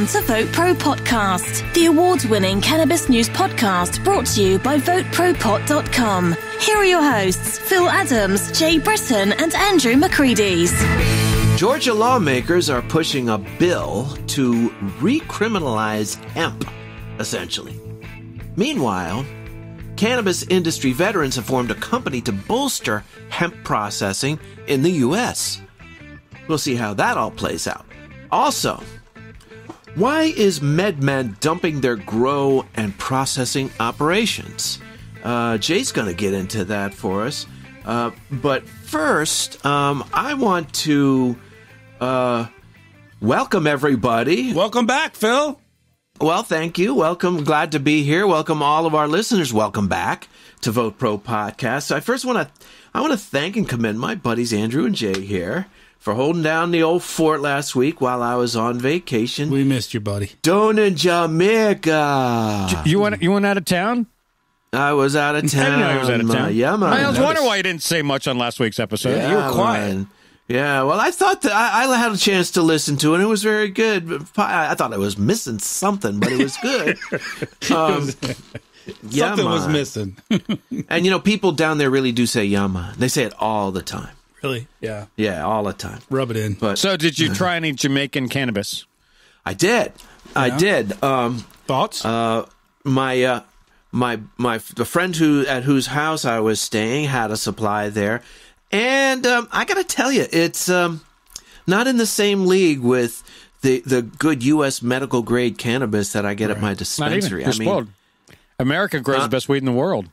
Welcome to VoteProPot-Cast, the award-winning cannabis news podcast brought to you by VoteProPot.com. Here are your hosts, Phil Adams, Jay Britton, and Andrew McCreadys. Georgia lawmakers are pushing a bill to recriminalize hemp, essentially. Meanwhile, cannabis industry veterans have formed a company to bolster hemp processing in the U.S. We'll see how that all plays out. Also, why is MedMen dumping their grow and processing operations? Jay's going to get into that for us. But first, I want to welcome everybody. Welcome back, Phil. Well, thank you. Welcome. Glad to be here. Welcome all of our listeners. Welcome back to Vote Pro Podcast. So I want to thank and commend my buddies Andrew and Jay here for holding down the old fort last week while I was on vacation. We missed you, buddy. Down in Jamaica. You went out of town? I was out of town. I didn't know you was out of town. Yeah, man. I was wondering why you didn't say much on last week's episode. Yeah, you were quiet. Man. Yeah, well, I thought that I had a chance to listen to it, and it was very good. I thought I was missing something, but it was good. Something was missing. And, people down there really do say yama. They say it all the time. Really? Yeah. Yeah, all the time. Rub it in. But so did you try any Jamaican cannabis? I did. Yeah. I did. Thoughts? The friend at whose house I was staying had a supply there. And I got to tell you, it's not in the same league with the good U.S. medical grade cannabis that I get at my dispensary. America grows the best weed in the world.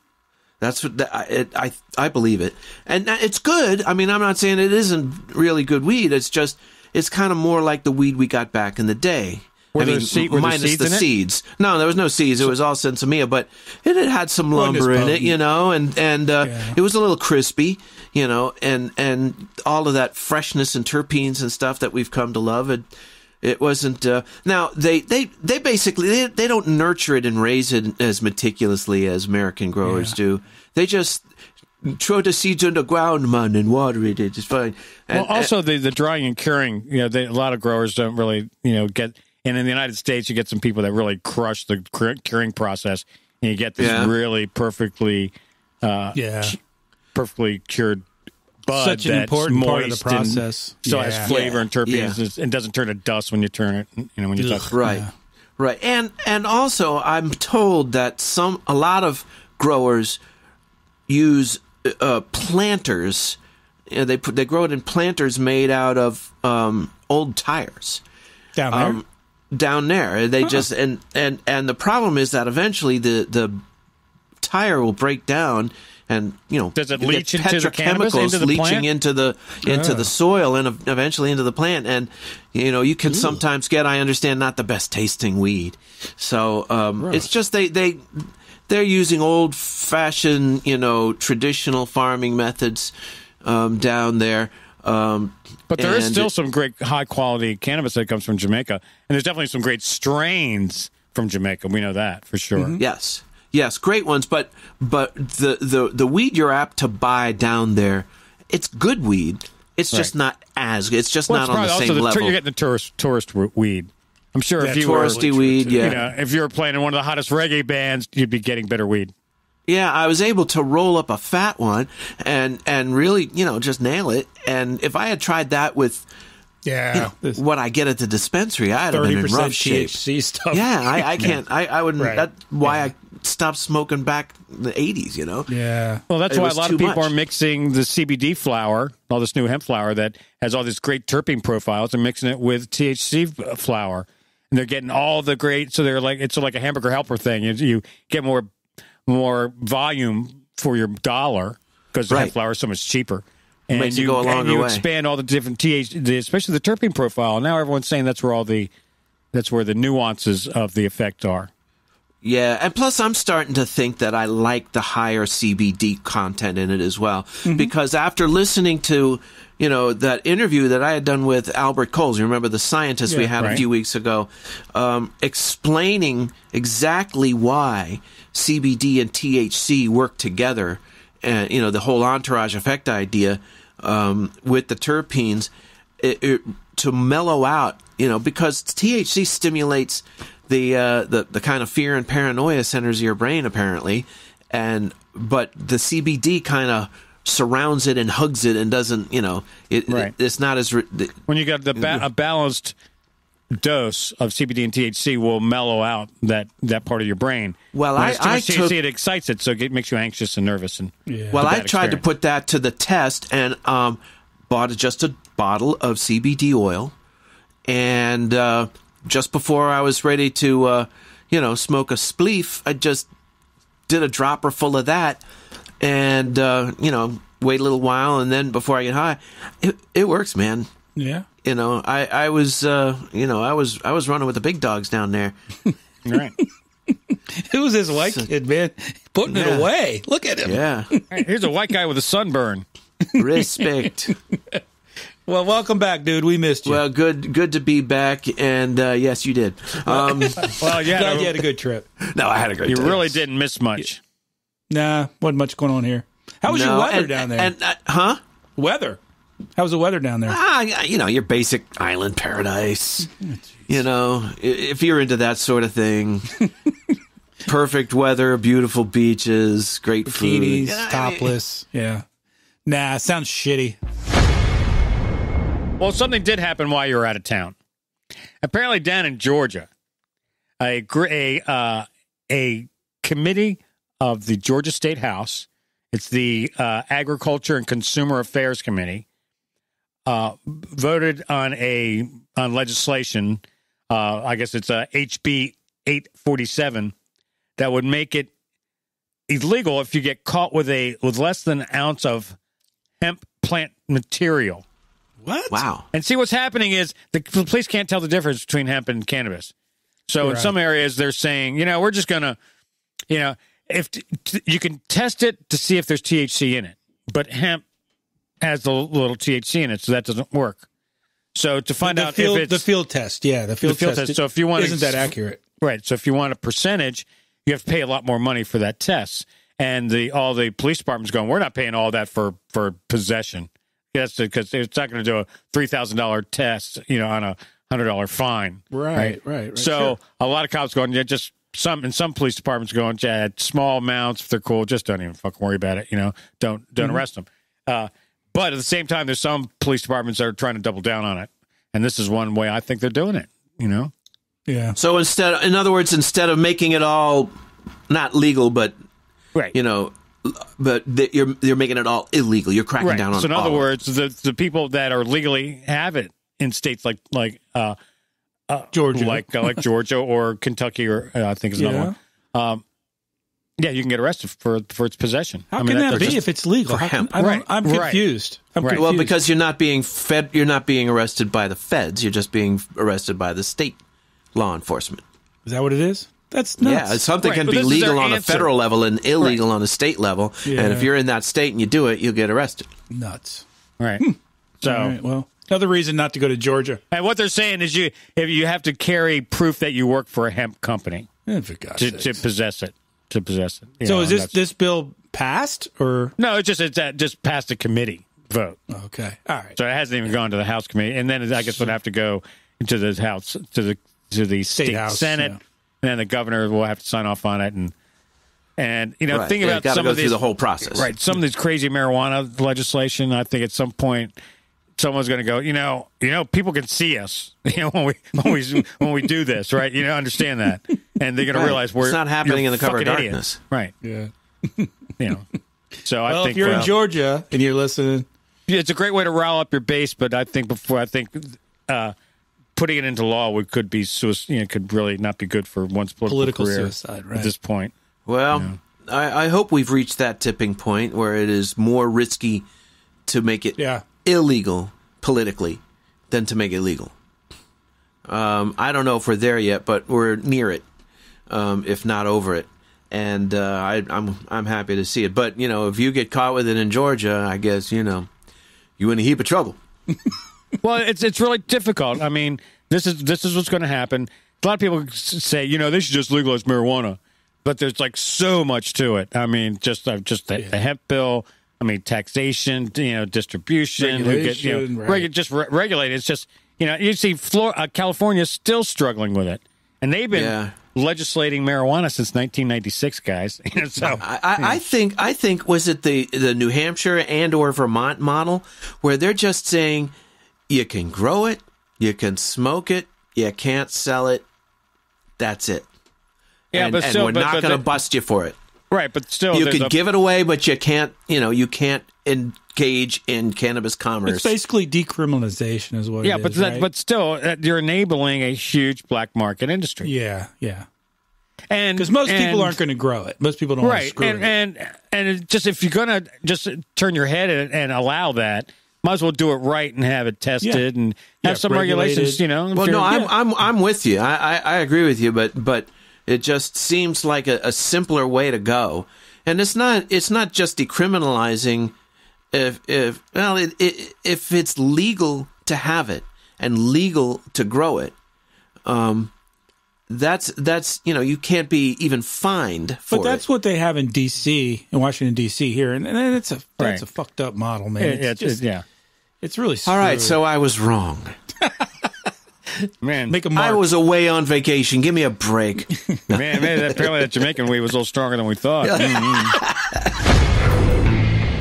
That's what I believe it, and it's good. I mean, I'm not saying it isn't really good weed. It's just it's kind of more like the weed we got back in the day. Minus the seeds. No, there was no seeds. It was all sensimilla, but it had some lumber in it, and it was a little crispy, and all of that freshness and terpenes and stuff that we've come to love. It wasn't. Now they basically they don't nurture it and raise it as meticulously as American growers do. They just throw the seeds on the ground, man, and water it. It's fine. And, also the drying and curing. A lot of growers don't really get. And in the United States, you get some people that really crush the curing process, and you get this really perfectly cured bud. Such an important part of the process. Still has flavor and terpenes, and doesn't turn to dust when you turn it. When you touch it. Right. And also, I'm told that a lot of growers use planters. They grow it in planters made out of old tires. Down there. Down there, they just and the problem is that eventually the tire will break down, and does it leach into the cannabis, into the leaching plant? into the soil and eventually into the plant, and you can sometimes get, I understand, not the best tasting weed. So it's just they're using old fashioned traditional farming methods down there. But there is still some great high-quality cannabis that comes from Jamaica. And there's definitely some great strains from Jamaica. We know that for sure. Mm-hmm. Yes, great ones. But the weed you're apt to buy down there, it's good weed. It's just not as good. It's just not on the same level. You're getting the tourist weed. I'm sure if you touristy weed, if you were playing in one of the hottest reggae bands, you'd be getting better weed. Yeah, I was able to roll up a fat one and really, just nail it. And if I had tried that with what I get at the dispensary, I'd have been in rough shape. THC stuff. Yeah, I can't. I wouldn't. Right. That's why I stopped smoking back in the 80s, Yeah. Well, that's why a lot of people are mixing the CBD flower, all this new hemp flower that has all these great terpene profiles, and mixing it with THC flower. And they're getting all the great, so they're like, it's like a hamburger helper thing. You get more volume for your dollar because the hemp flower is so much cheaper, and you expand all the different THC, especially the terpene profile. Now everyone's saying that's where the nuances of the effect are. Yeah, and plus I'm starting to think that I like the higher CBD content in it as well, because after listening to that interview that I had done with Albert Coles, you remember the scientist we had a few weeks ago, explaining exactly why CBD and THC work together, and the whole entourage effect idea with the terpenes. to mellow out, because THC stimulates the kind of fear and paranoia centers of your brain, apparently, but the CBD kind of surrounds it and hugs it and doesn't, it's not as... when you got a balanced dose of CBD and THC will mellow out that part of your brain. Well, when it's too much THC, it excites it, so it makes you anxious and nervous. Well, I tried to put that to the test and bought just a bottle of CBD oil, and just before I was ready to, smoke a spleef, I just did a dropper full of that, and wait a little while, and then before I get high, it works, man. Yeah. I was running with the big dogs down there. Right. It was his white kid, man, putting it away. Look at him. Yeah. Here's a white guy with a sunburn. Respect. Well, welcome back, dude. We missed you. Well, good to be back, and yes, you did. Well, glad you had a good trip. No, I had a great You time. really didn't miss much. Nah, wasn't much going on here. How was your weather down there? Weather. How was the weather down there? Your basic island paradise. If you're into that sort of thing. Perfect weather, beautiful beaches, great bikinis, food. topless. Yeah. Nah, sounds shitty. Well, something did happen while you were out of town. Apparently, down in Georgia, a committee of the Georgia State House, it's the Agriculture and Consumer Affairs Committee, voted on legislation. I guess it's HB 847 that would make it illegal if you get caught with less than an ounce of hemp plant material. What? Wow. And see, what's happening is the police can't tell the difference between hemp and cannabis. So in some areas, they're saying, we're just going to, if you can test it to see if there's THC in it, but hemp has the little THC in it, so that doesn't work. So to find out if it's... The field test, the field test. So if you want isn't that accurate? Right. So if you want a percentage, you have to pay a lot more money for that test. And all the police departments going, we're not paying all that for possession. That's because it's not going to do a $3,000 test, on a $100 fine. Right. So a lot of cops going, in some police departments going, small amounts, if they're cool, just don't even fucking worry about it. Don't arrest them. But at the same time, there's some police departments that are trying to double down on it. And this is one way I think they're doing it, Yeah. So in other words, instead of making it all not legal, but, right. But you're making it all illegal. You're cracking down on it. So in other words, the people that are legally have it in states like Georgia, like Georgia or Kentucky, or I think is another one. You can get arrested for its possession. How can that be if it's legal? For hemp. I'm confused. Well, because you're not being fed. You're not being arrested by the feds. You're just being arrested by the state law enforcement. Is that what it is? That's nuts. Yeah, something can be legal on a federal level and illegal on a state level. Yeah. And if you're in that state and you do it, you'll get arrested. Nuts. Right. So, all right, well, another reason not to go to Georgia. And what they're saying is if you have to carry proof that you work for a hemp company to possess it. So is this bill passed or no? It's just passed a committee vote. Okay, all right. So it hasn't even gone to the House committee, and then I guess would have to go to the House to the state House, Senate. Yeah. And then the governor will have to sign off on it, and think about some of these through the whole process. Right, some of these crazy marijuana legislation. I think at some point someone's going to go, people can see us, when we do this, right? Understand that, and they're going to realize it's not happening in the cover of darkness, right? Yeah, So I think if you're in Georgia and you're listening, it's a great way to rile up your base. But I think putting it into law could really not be good for one's political career suicide, right? At this point. Well, I hope we've reached that tipping point where it is more risky to make it illegal politically than to make it legal. I don't know if we're there yet, but we're near it, if not over it. And I'm happy to see it. But if you get caught with it in Georgia, I guess you're in a heap of trouble. Well, it's really difficult. I mean, this is what's going to happen. A lot of people say, they should just legalize marijuana, but there's so much to it. I mean, just the hemp bill, I mean, taxation, distribution, regulated. It's just, you see California's still struggling with it. And they've been legislating marijuana since 1996, guys. So I think was it the New Hampshire and or Vermont model where they're just saying you can grow it, you can smoke it, you can't sell it. That's it. Yeah, and, but still, we're not going to bust you for it. Right, but still, you can give it away, but you can't. You can't engage in cannabis commerce. It's basically decriminalization, is what. it is, right? But still, you're enabling a huge black market industry. Yeah. And because most people aren't going to grow it. Most people don't want to screw it. And just if you're going to just turn your head and allow that, might as well do it right and have it tested and have some regulations. Well, no, I'm with you. I agree with you, but it just seems like a simpler way to go. And it's not just decriminalizing if it's legal to have it and legal to grow it. That's you can't be even fined for it. But that's what they have in D.C. in Washington D.C. here, and that's a fucked up model, man. It's really screwed. All right. So I was wrong. Man, make a mark. I was away on vacation. Give me a break. Man, apparently that Jamaican weed was a little stronger than we thought.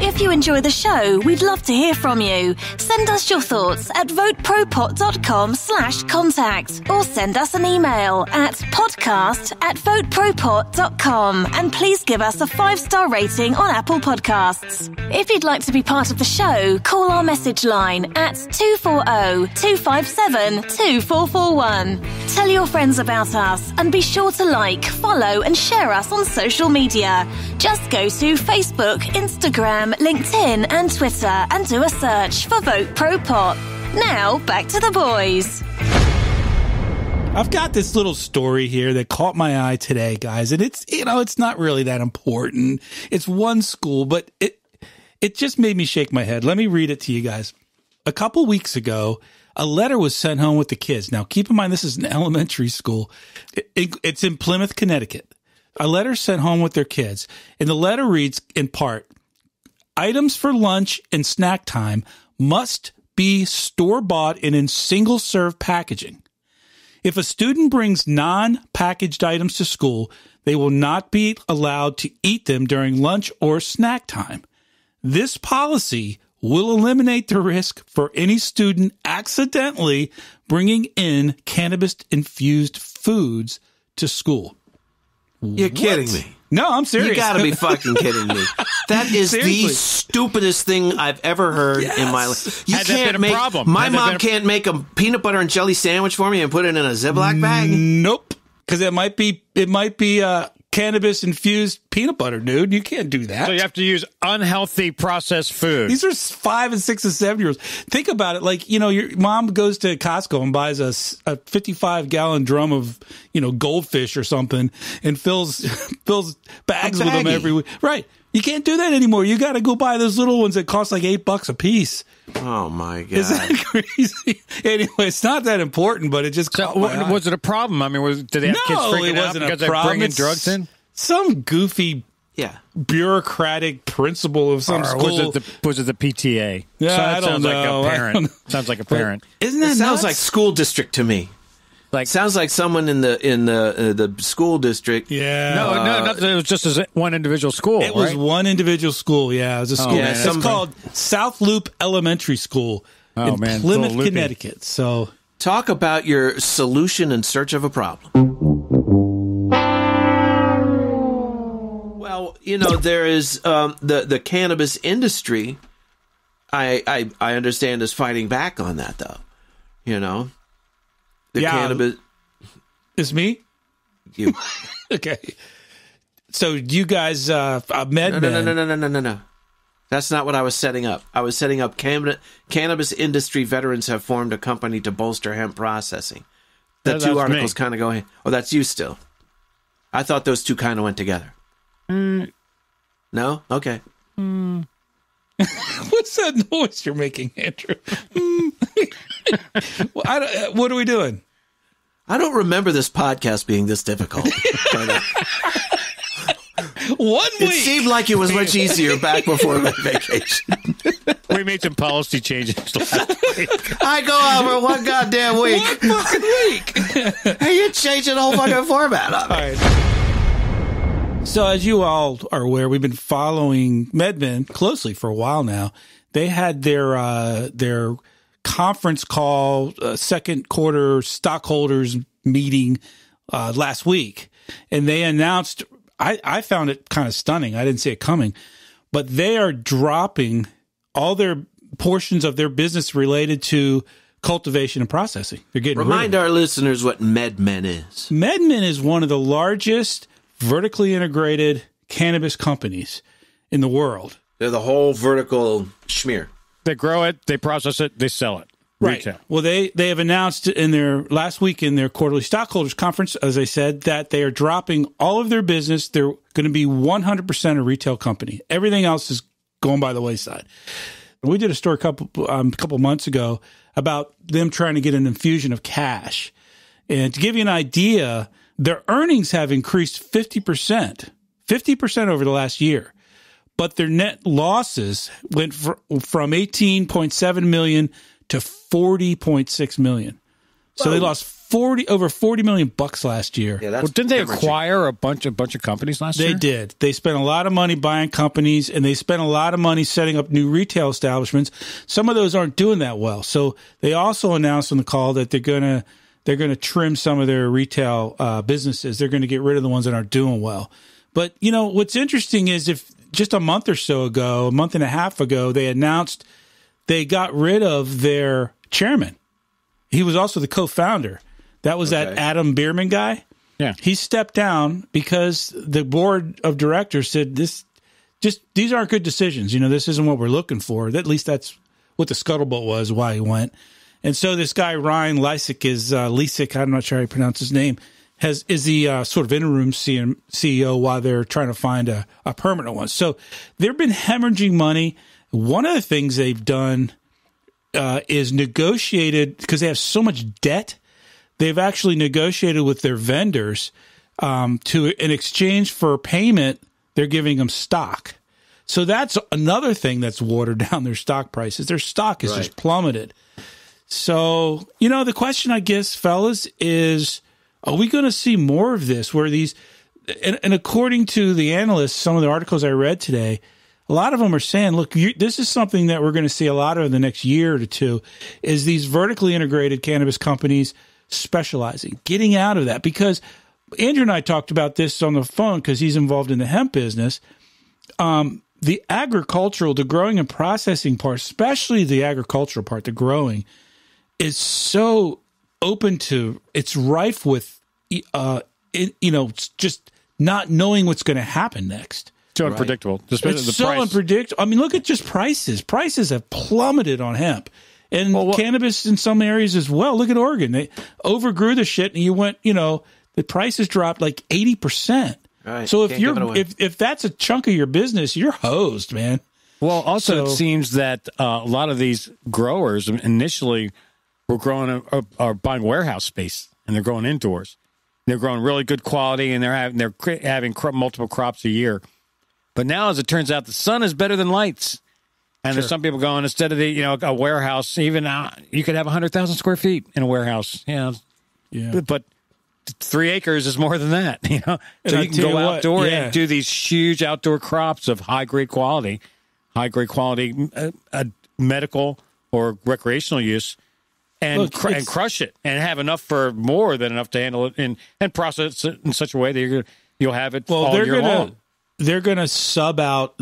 If you enjoy the show, we'd love to hear from you. Send us your thoughts at VoteProPot.com/contact or send us an email at podcast@VoteProPot.com and please give us a 5-star rating on Apple Podcasts. If you'd like to be part of the show, call our message line at 240-257-2441. Tell your friends about us and be sure to like, follow and share us on social media. Just go to Facebook, Instagram, LinkedIn and Twitter and do a search for Vote Pro Pot. Now, back to the boys. I've got this little story here that caught my eye today, guys, and it's not really that important. It's one school, but it just made me shake my head. Let me read it to you guys. A couple weeks ago, a letter was sent home with the kids. Now, keep in mind, this is an elementary school. It's in Plymouth, Connecticut. A letter sent home with their kids, and the letter reads, in part, items for lunch and snack time must be store-bought and in single-serve packaging. If a student brings non-packaged items to school, they will not be allowed to eat them during lunch or snack time. This policy will eliminate the risk for any student accidentally bringing in cannabis-infused foods to school. You're kidding me. No, I'm serious. You gotta be fucking kidding me. That is the stupidest thing I've ever heard in my life. You can't make my mom can't make a peanut butter and jelly sandwich for me and put it in a Ziploc bag. Nope, because it might be cannabis infused peanut butter, dude. You can't do that. So you have to use unhealthy processed food. These are 5 and 6 and 7 year olds. Think about it. Like, your mom goes to Costco and buys a 55-gallon drum of, goldfish or something and fills bags with them every week. Right. You can't do that anymore. You got to go buy those little ones that cost like $8 a piece. Oh my God. Is that crazy? Anyway, it's not that important, but it just was it a problem? I mean, did they have kids freaking out because they're bringing drugs in? Some goofy bureaucratic principle of some school. Was it the PTA? Yeah, I don't know. Like a parent. Sounds like a parent. Isn't that sounds like school district to me? Sounds like someone in the school district. Yeah. No, it was just as one individual school. It was one individual school. Yeah, it was a school. Yeah, it's called South Loop Elementary School in Plymouth, Connecticut. So talk about your solution in search of a problem. Well, there is the cannabis industry. I understand is fighting back on that though. The cannabis. It's me? You. Okay. So you guys, No. That's not what I was setting up. I was setting up cannabis industry veterans have formed a company to bolster hemp processing. The two articles kind of go ahead. Oh, that's you still. I thought those two kind of went together. No? Okay. What's that noise you're making, Andrew? What are we doing? I don't remember this podcast being this difficult. 1 week. It seemed like it was much easier back before my vacation. We made some policy changes last week. I go out for one goddamn week. 1 fucking week. Hey, you're changing the whole fucking format of it. All right. So as you all are aware, we've been following MedMen closely for a while now. They had their conference call, second quarter stockholders meeting last week, and they announced. I found it kind of stunning. I didn't see it coming, but they are dropping all their portions of their business related to cultivation and processing. They're getting Remind our listeners what MedMen is. MedMen is one of the largest vertically integrated cannabis companies in the world. They're the whole vertical schmear. They grow it, they process it, they sell it. Right. Retail. Well, they have announced in their last week in their quarterly stockholders conference, as I said, that they are dropping all of their business. They're going to be 100% a retail company. Everything else is going by the wayside. We did a story a couple months ago about them trying to get an infusion of cash. And to give you an idea, their earnings have increased 50% over the last year. But their net losses went from $18.7 million to $40.6 million. So they lost over $40 million last year. Yeah, that's didn't they acquire a bunch of companies last year? They did. They spent a lot of money buying companies, and they spent a lot of money setting up new retail establishments. Some of those aren't doing that well. So they also announced on the call that they're going to trim some of their retail businesses. They're going to get rid of the ones that aren't doing well. But, you know, what's interesting is if just a month and a half ago, they announced they got rid of their chairman. He was also the co-founder. That was that Adam Bierman guy. Yeah. He stepped down because the board of directors said these aren't good decisions. You know, this isn't what we're looking for. At least that's what the scuttlebutt was, why he went. And so this guy, Ryan Lisek, I'm not sure how you pronounce his name, is the sort of interim CEO while they're trying to find a permanent one. So they've been hemorrhaging money. One of the things they've done is negotiated, because they have so much debt, they've actually negotiated with their vendors in exchange for payment, they're giving them stock. So that's another thing that's watered down their stock prices. Their stock is just plummeted. So, you know, the question, I guess, fellas, is are we going to see more of this where these, and according to the analysts, some of the articles I read today, a lot of them are saying, look, this is something that we're going to see a lot of in the next year or two, is these vertically integrated cannabis companies specializing, getting out of that. Because Andrew and I talked about this on the phone because he's involved in the hemp business. The agricultural, the growing and processing part, especially the agricultural part, the growing, is so open to, it's rife with, just not knowing what's going to happen next. Too unpredictable. It's so unpredictable. I mean, look at just prices. Prices have plummeted on hemp. And cannabis in some areas as well. Look at Oregon. They overgrew the shit, and the prices dropped like 80%. Right. So if that's a chunk of your business, you're hosed, man. Well, also it seems that a lot of these growers initially were growing are buying warehouse space, and they're growing indoors. They're growing really good quality, and they're having multiple crops a year. But now, as it turns out, the sun is better than lights. And there's some people going, instead of a warehouse, even you could have 100,000 square feet in a warehouse. Yeah. But 3 acres is more than that, So you can go outdoor and do these huge outdoor crops of high grade quality medical or recreational use, and crush it and have enough for more than enough to handle it and process it in such a way that you'll have it all year long. They're going to sub out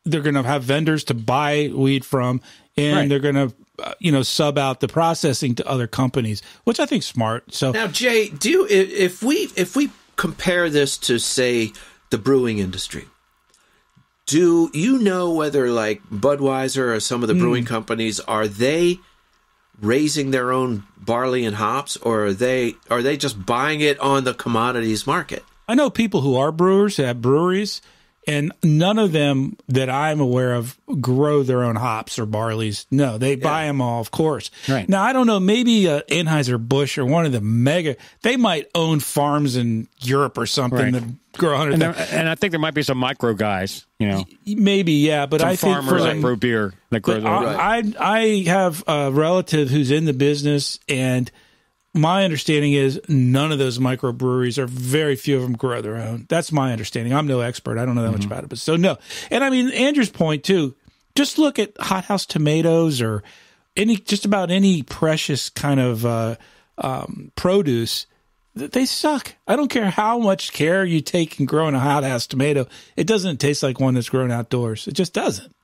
they're going to have vendors to buy weed from, and they're going to, sub out the processing to other companies, which I think is smart. So now, Jay, if we compare this to, say, the brewing industry, do you know whether like Budweiser or some of the brewing companies, are they raising their own barley and hops, or are they just buying it on the commodities market? I know people who are brewers, who have breweries, And none of them that I'm aware of grow their own hops or barleys. No, they buy them all, of course. Right. Now, I don't know, maybe Anheuser-Busch or one of the mega, they might own farms in Europe or something that grow 100,000. And I think there might be some micro guys, Maybe, yeah. But some I think farmers that brew beer that grow their own. I have a relative who's in the business, and my understanding is none of those microbreweries, or very few of them, grow their own. That's my understanding. I'm no expert. I don't know that much about it. But so no. And I mean, Andrew's point too, just look at hothouse tomatoes or just about any precious kind of produce. They suck. I don't care how much care you take in growing a hothouse tomato. It doesn't taste like one that's grown outdoors. It just doesn't.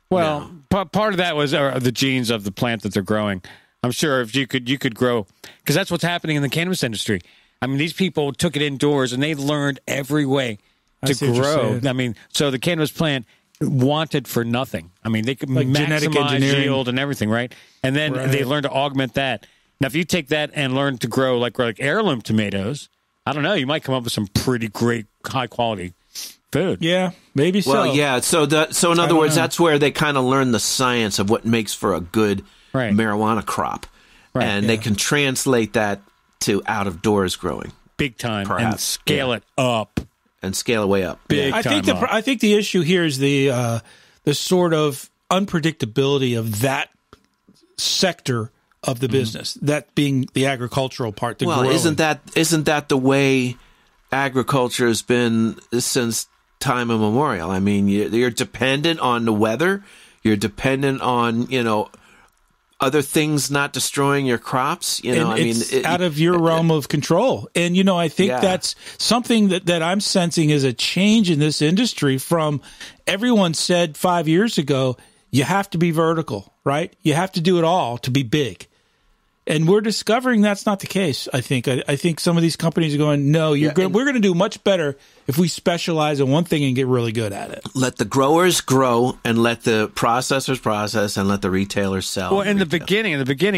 Well, part of that was the genes of the plant that they're growing. I'm sure if you could grow, because that's what's happening in the cannabis industry. I mean, these people took it indoors and they learned every way to grow. I mean, so the cannabis plant wanted for nothing. I mean, they could maximize yield and everything, right? And then they learned to augment that. Now, if you take that and learn to grow like heirloom tomatoes, I don't know, you might come up with some pretty great high quality food. Yeah, maybe so. Well, yeah. So in other words, that's where they kind of learn the science of what makes for a good marijuana crop, and they can translate that to out of doors growing, big time, and scale it up, and scale it way up. I think the issue here is the sort of unpredictability of that sector of the business, that being the agricultural part. Well, isn't that the way agriculture has been since time immemorial? I mean, you're dependent on the weather. You're dependent on other things not destroying your crops. It's out of your realm of control. And I think that's something that I'm sensing is a change in this industry. From everyone said 5 years ago, you have to be vertical, right? You have to do it all to be big. And we're discovering that's not the case, I think. I think some of these companies are going, no, we're going to do much better if we specialize in one thing and get really good at it. Let the growers grow and let the processors process and let the retailers sell. Well, in the beginning,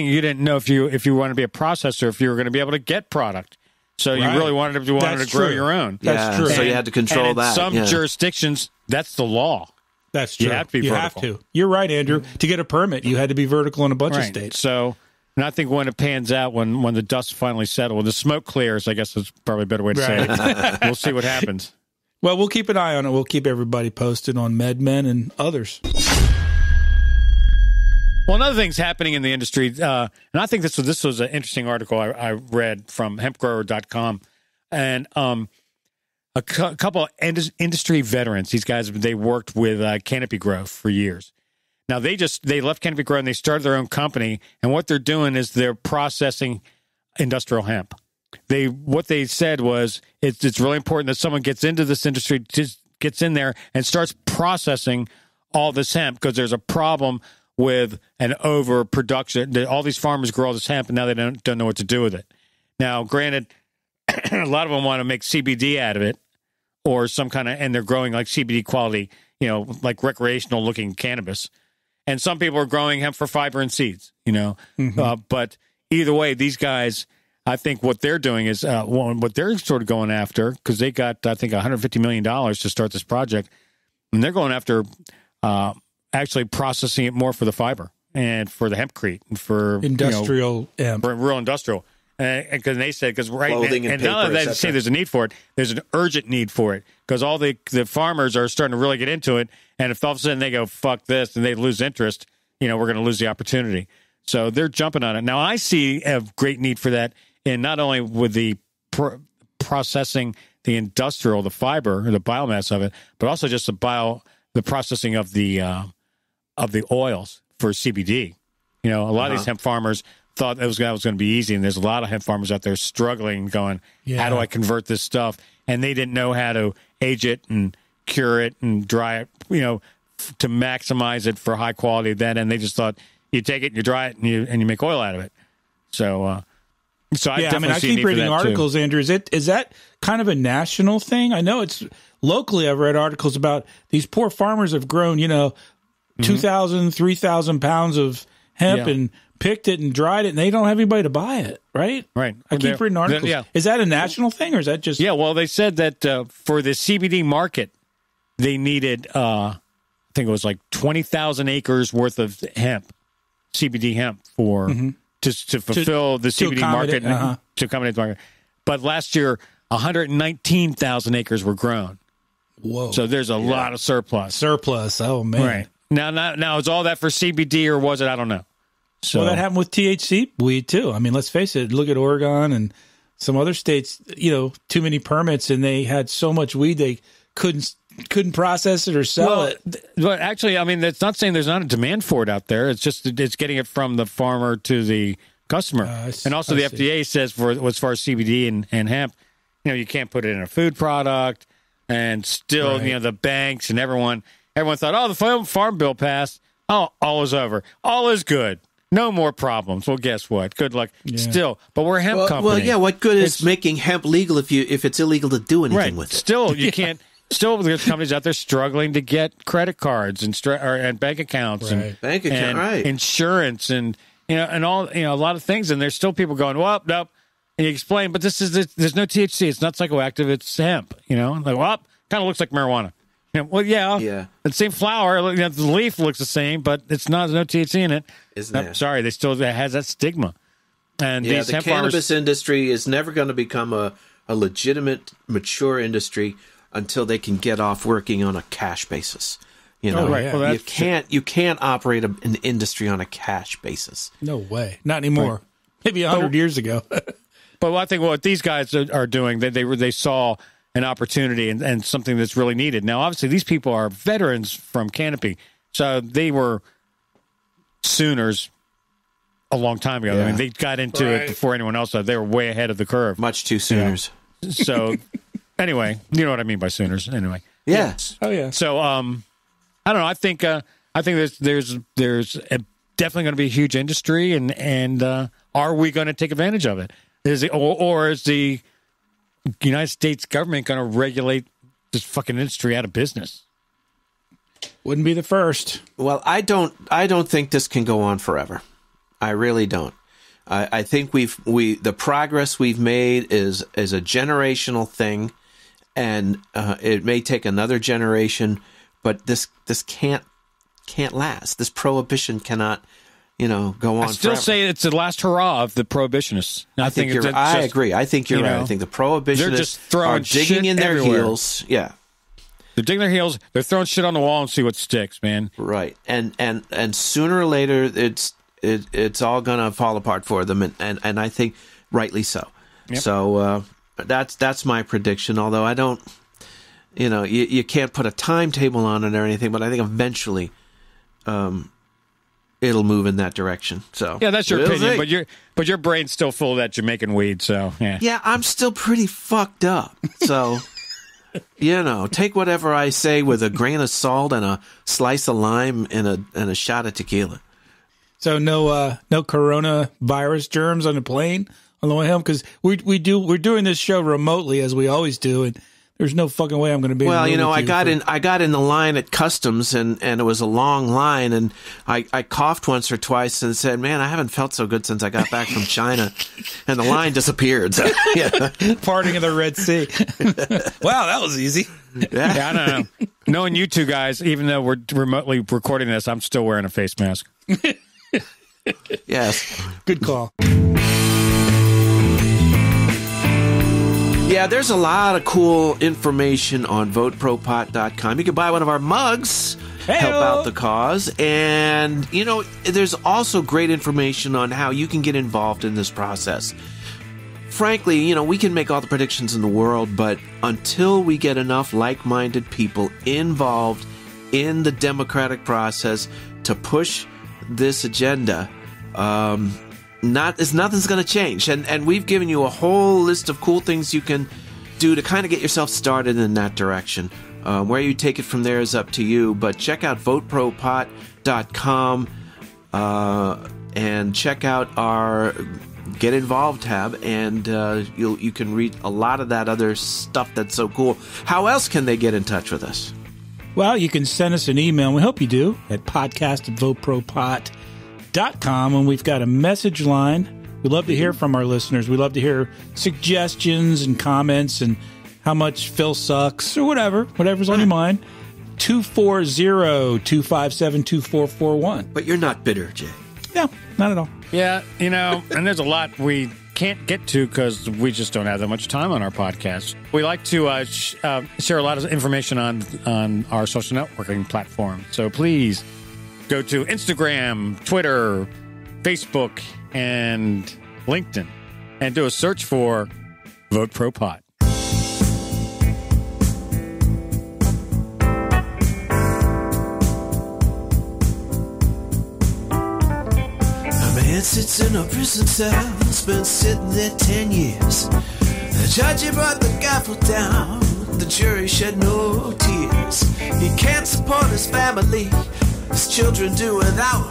you didn't know if you wanted to be a processor, if you were going to be able to get product. So you really wanted to grow your own. That's true. So you had to control that. In some jurisdictions, that's the law. That's true. You have to be vertical. You have to. You're right, Andrew. To get a permit, you had to be vertical in a bunch of states. So... And I think when it pans out, when the dust finally settles, when the smoke clears, I guess that's probably a better way to say it. We'll see what happens. Well, we'll keep an eye on it. We'll keep everybody posted on MedMen and others. Well, another thing's happening in the industry, and I think this was an interesting article I read from hempgrower.com, and a couple of industry veterans. These guys, they worked with Canopy Grow for years. Now, they left Canopy Grow and they started their own company, and what they're doing is they're processing industrial hemp. What they said was it's really important that someone gets into this industry, just gets in there and starts processing all this hemp, because there's a problem with an overproduction. All these farmers grow all this hemp, and now they don't know what to do with it. Now, granted, a lot of them want to make CBD out of it, or some kind of, and they're growing like CBD quality, like recreational looking cannabis. And some people are growing hemp for fiber and seeds, but either way, these guys, I think what they're doing is what they're sort of going after, because they got, I think, $150 million to start this project. And they're going after actually processing it more for the fiber and for the hempcrete and for industrial hemp, for real industrial. Because they said, because clothing and now paper, that they say there's a need for it, there's an urgent need for it, because all the farmers are starting to really get into it. And if all of a sudden they go, fuck this, and they lose interest, we're going to lose the opportunity. So they're jumping on it. Now, I see a great need for that, in not only with the processing the industrial, the fiber, or the biomass of it, but also just the processing of the oils for CBD. A lot of these hemp farmers thought that was going to be easy, and there's a lot of hemp farmers out there struggling, going, how do I convert this stuff? And they didn't know how to age it and cure it and dry it, to maximize it for high quality then. And they just thought you take it and you dry it and you make oil out of it. So I definitely I keep reading articles, too. Andrew. Is that kind of a national thing? I know it's locally. I've read articles about these poor farmers have grown, 2,000, 3,000 pounds of hemp and picked it and dried it, and they don't have anybody to buy it, right? Right. I keep reading articles. Is that a national thing, or is that just... Yeah, well, they said that for the CBD market, they needed, I think it was like 20,000 acres worth of hemp, CBD hemp, for to fulfill the CBD market, to accommodate the market. But last year, 119,000 acres were grown. Whoa! So there's a lot of surplus. Oh man! Right now, is all that for CBD or was it? I don't know. So that happened with THC weed too. I mean, let's face it. Look at Oregon and some other states. Too many permits, and they had so much weed they couldn't process it or sell it. But actually, I mean, that's not saying there's not a demand for it out there. It's just it's getting it from the farmer to the customer. And also the FDA says as far as CBD and hemp, you can't put it in a food product. And still, the banks and everyone thought, oh, the farm bill passed. Oh, all is over. All is good. No more problems. Well, guess what? Good luck. Yeah. Still, but we're a hemp company. Well, yeah. What good is making hemp legal if it's illegal to do anything with it? Still, you can't. Still, there's companies out there struggling to get credit cards and bank accounts and insurance and all a lot of things. And there's still people going, well, nope. And you explain, but there's no THC. It's not psychoactive. It's hemp. Like, well, kind of looks like marijuana. Well, yeah. The same flower. The leaf looks the same, but there's no THC in it. Sorry, it has that stigma. And these the cannabis industry is never going to become a legitimate, mature industry until they can get off working on a cash basis. Well, you can't operate an industry on a cash basis. No way, not anymore. Right. Maybe 100 years ago. But I think what these guys are doing, they saw an opportunity and something that's really needed. Now, obviously, these people are veterans from Canopy, so they were Sooners a long time ago. I mean, they got into it before anyone else. They were way ahead of the curve. Much too Sooners. Yeah. So, anyway, you know what I mean by Sooners. Anyway, yes. Oh yeah. So, I don't know. I think there's definitely going to be a huge industry, and are we going to take advantage of it? Is the United States government going to regulate this fucking industry out of business? Wouldn't be the first. Well, I don't think this can go on forever. I really don't. I think the progress we've made is a generational thing, and it may take another generation, but this can't last. This prohibition cannot go on. I still forever. say it's the last hurrah of the prohibitionists. I agree. I think you're right. I think the prohibitionists are digging in their heels. Yeah. They're digging their heels. They're throwing shit on the wall and see what sticks, man. Right. And sooner or later, it's all going to fall apart for them. And I think rightly so. Yep. So that's my prediction. Although I don't, you can't put a timetable on it or anything, but I think eventually, it'll move in that direction. So yeah, that's your opinion, but your brain's still full of that Jamaican weed. So yeah, I'm still pretty fucked up. So take whatever I say with a grain of salt and a slice of lime and a shot of tequila. So no coronavirus germs on the plane on the way home, because we're doing this show remotely as we always do, and there's no fucking way I'm going to be. Well, I got in the line at customs, and it was a long line, and I coughed once or twice and said, "Man, I haven't felt so good since I got back from China," and the line disappeared. So, Parting of the Red Sea. Wow, that was easy. Yeah, I don't know. Knowing you two guys, even though we're remotely recording this, I'm still wearing a face mask. Yes, good call. Yeah, there's a lot of cool information on VoteProPot.com. You can buy one of our mugs, help out the cause. And, there's also great information on how you can get involved in this process. Frankly, we can make all the predictions in the world, but until we get enough like-minded people involved in the democratic process to push this agenda, nothing's going to change. And we've given you a whole list of cool things you can do to kind of get yourself started in that direction. Where you take it from there is up to you. But check out VoteProPot.com and check out our Get Involved tab, and you can read a lot of that other stuff that's so cool. How else can they get in touch with us? Well, you can send us an email, and we hope you do, at podcast@VoteProPot.com, and we've got a message line. We love to hear from our listeners. We love to hear suggestions and comments and how much Phil sucks or whatever's on your mind. 240-257-2441. But you're not bitter, Jay. No, not at all. Yeah, you know, and there's a lot we can't get to because we just don't have that much time on our podcast. We like to share a lot of information on our social networking platform. So please go to Instagram, Twitter, Facebook, and LinkedIn and do a search for Vote Pro Pot. Man sits in a prison cell, has been sitting there 10 years. The judge, he brought the gavel down, the jury shed no tears. He can't support his family, his children do without.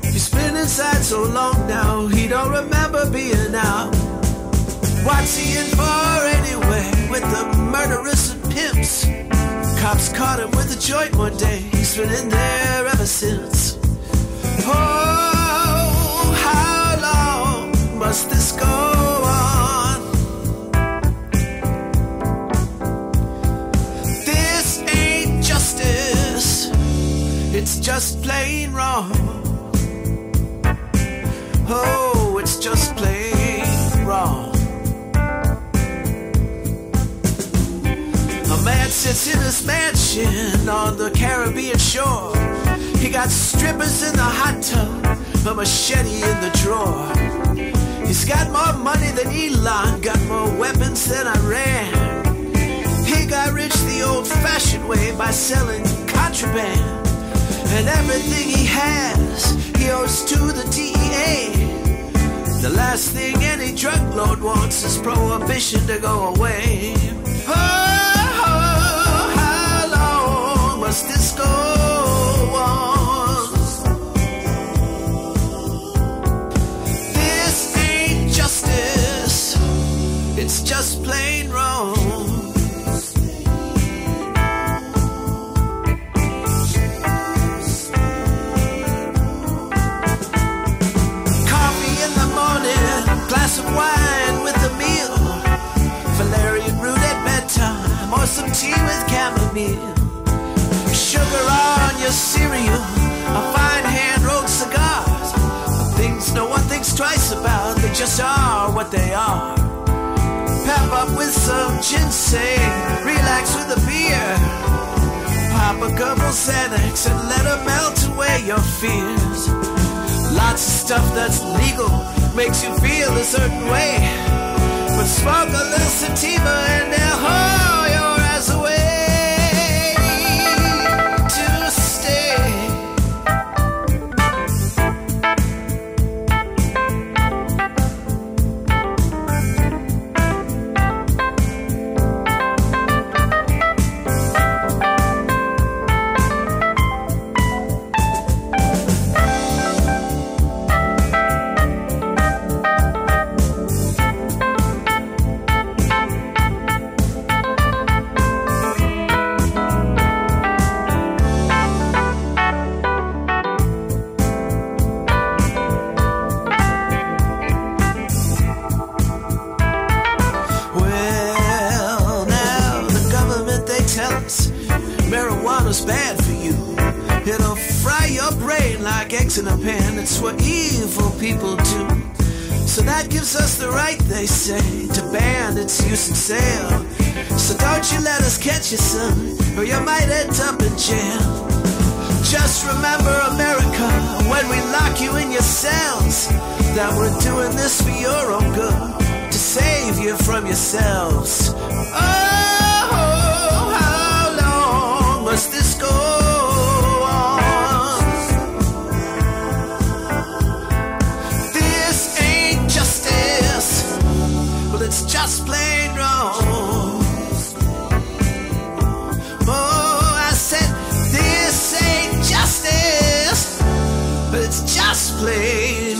He's been inside so long now, he don't remember being out. What's he in for anyway, with the murderers and pimps? Cops caught him with a joint one day, he's been in there ever since. Oh, must this go on? This ain't justice, it's just plain wrong. Oh, it's just plain wrong. A man sits in his mansion on the Caribbean shore. He got strippers in the hot tub, a machete in the drawer. He's got more money than Elon, got more weapons than Iran. He got rich the old-fashioned way by selling contraband. And everything he has, he owes to the DEA. The last thing any drug lord wants is prohibition to go away. Oh, how long must this go on? It's just plain wrong. Coffee in the morning, glass of wine with a meal, valerian root at bedtime, or some tea with chamomile. Sugar on your cereal, a fine hand-rolled cigars. Things no one thinks twice about, they just are what they are. Pep up with some ginseng, relax with a beer. Pop a couple Xanax and let them melt away your fears. Lots of stuff that's legal makes you feel a certain way, but smoke a little sativa and they'll haul your ass away to stay. Marijuana's bad for you. It'll fry your brain like eggs in a pan. It's what evil people do. So that gives us the right, they say, to ban its use and sale. So don't you let us catch you, son, or you might end up in jail. Just remember, America, when we lock you in your cells, that we're doing this for your own good, to save you from yourselves. Oh, how long must this go on? This ain't justice, well, it's just plain wrong. Oh, I said this ain't justice, but it's just plain